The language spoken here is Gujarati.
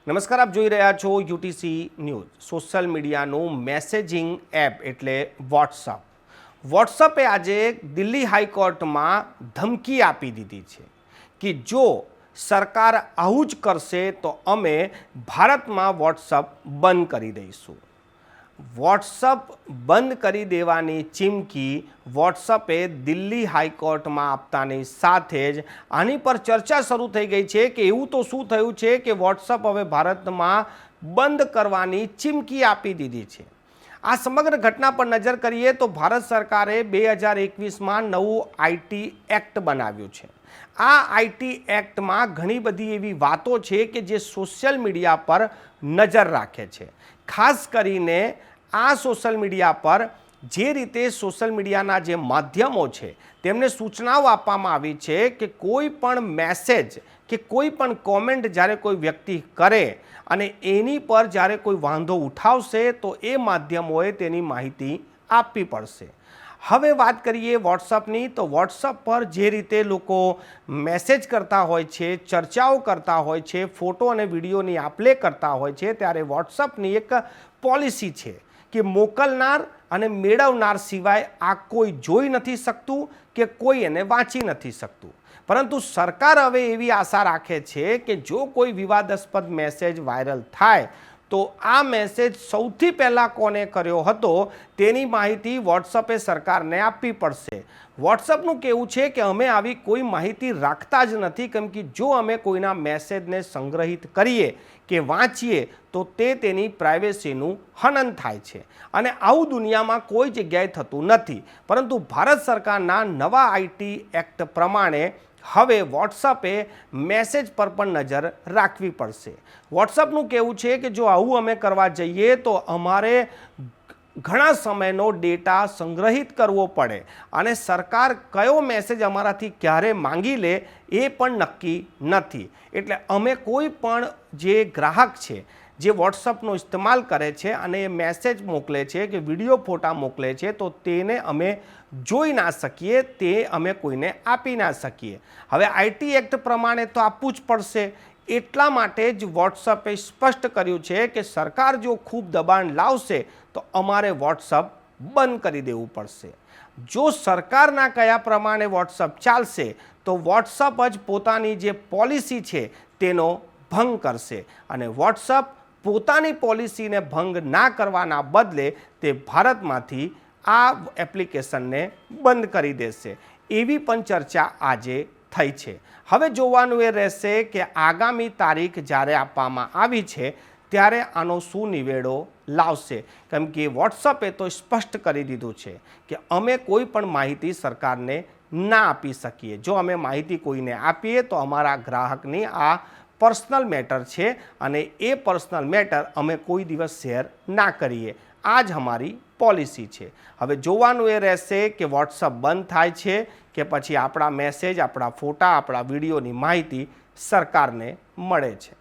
નમસ્કાર, આપ જોઈ રહ્યા છો યુટીસી ન્યૂઝ। સોશિયલ મીડિયાનું મેસેજિંગ એપ એટલે વોટ્સઅપે આજે દિલ્હી હાઈકોર્ટમાં ધમકી આપી દીધી છે કે જો સરકાર આવું જ કરશે તો અમે ભારતમાં વોટ્સઅપ બંધ કરી દઈશું। વોટ્સઅપ બંધ કરી દેવાની ચીમકી વોટ્સઅપે દિલ્હી હાઈકોર્ટમાં આપતાની સાથે જ આની પર ચર્ચા શરૂ થઈ ગઈ છે કે એવું તો શું થયું છે કે વોટ્સઅપ હવે ભારતમાં બંધ કરવાની ચીમકી આપી દીધી છે। આ સમગ્ર ઘટના પર નજર કરીએ તો ભારત સરકારે 2021માં નવું આઈટી એક્ટ બનાવ્યું છે। આ આઈટી એક્ટમાં ઘણી બધી એવી વાતો છે કે જે સોશિયલ મીડિયા પર નજર રાખે છે। ખાસ કરીને આ સોશિયલ મીડિયા પર જે રીતે સોશિયલ મીડિયાના જે માધ્યમો છે તેમને સૂચનાઓ આપવામાં આવી છે કે કોઈ પણ મેસેજ કે કોઈ પણ કોમેન્ટ જ્યારે કોઈ વ્યક્તિ કરે અને એની પર જ્યારે કોઈ વાંધો ઉઠાવશે તો એ માધ્યમોએ તેની માહિતી આપવી પડશે। હવે વાત કરીએ વોટ્સઅપની તો વોટ્સઅપ પર જે રીતે લોકો મેસેજ કરતા હોય છે, ચર્ચાઓ કરતા હોય છે, ફોટો અને વિડીયોની આપ-લે કરતા હોય છે, ત્યારે વોટ્સઅપની એક પોલિસી છે કે મોકલનાર અને મેળવનાર સિવાય આ કોઈ જોઈ નથી શકતું કે કોઈ એને વાંચી નથી શકતું। પરંતુ સરકાર હવે એવી આશા રાખે છે કે જો કોઈ વિવાદાસ્પદ મેસેજ વાયરલ થાય તો આ મેસેજ સૌથી પહેલાં કોને કર્યો હતો તેની માહિતી વોટ્સઅપે સરકારને આપવી પડશે। વોટ્સઅપનું કહેવું છે કે અમે આવી કોઈ માહિતી રાખતા જ નથી, કેમ કે જો અમે કોઈના મેસેજને સંગ્રહિત કરીએ કે વાંચીએ તો તેની પ્રાઇવેસીનું હનન થાય છે અને આવું દુનિયામાં કોઈ જગ્યાએ થતું નથી। પરંતુ ભારત સરકારના નવા આઈટી એક્ટ પ્રમાણે હવે વોટ્સઅપે મેસેજ પર પણ નજર રાખવી પડશે। વોટ્સઅપનું કહેવું છે કે જો આવું અમે કરવા જઈએ તો અમારે ઘણા સમયનો ડેટા સંગ્રહિત કરવો પડે અને સરકાર કયો મેસેજ અમારાથી ક્યારે માંગી લે એ પણ નક્કી નથી। એટલે અમે કોઈ પણ જે ગ્રાહક છે જે વોટ્સઅપનો ઇસ્તેમાલ કરે છે અને એ મેસેજ મોકલે છે કે વિડીયો ફોટા મોકલે છે તો તેને અમે જોઈ ના શકીએ, તે અમે કોઈને આપી ના શકીએ। હવે આઈટી એક્ટ પ્રમાણે તો આપવું જ પડશે। એટલા માટે જ વોટ્સઅપે સ્પષ્ટ કર્યું છે કે સરકાર જો ખૂબ દબાણ લાવશે તો અમારે વોટ્સઅપ બંધ કરી દેવું પડશે। જો સરકારના કયા પ્રમાણે વોટ્સઅપ ચાલશે તો વોટ્સઅપ જ પોતાની જે પોલિસી છે તેનો ભંગ કરશે અને વોટ્સઅપ પોતાની પોલિસીને ભંગ ના કરવાના બદલે તે ભારતમાંથી આ એપ્લિકેશનને બંધ કરી દેશે, એવી પણ ચર્ચા આજે થઈ છે। હવે જોવાનું એ રહેશે કે આગામી તારીખ જ્યારે આપવામાં આવી છે ત્યારે આનો શું નિવેડો લાવશે, કેમ કે વોટ્સઅપે તો સ્પષ્ટ કરી દીધું છે કે અમે કોઈ પણ માહિતી સરકારને ના આપી શકીએ। જો અમે માહિતી કોઈને આપીએ તો અમારા ગ્રાહકની આ પર્સનલ મેટર છે અને એ પર્સનલ મેટર અમે કોઈ દિવસ શેર ના કરીએ। આ જ અમારી પોલિસી છે। હવે જોવાનું એ રહેશે કે વોટ્સઅપ બંધ થાય છે કે પછી આપણા મેસેજ, આપણા ફોટા, આપણા વિડીયોની માહિતી સરકારને મળે છે।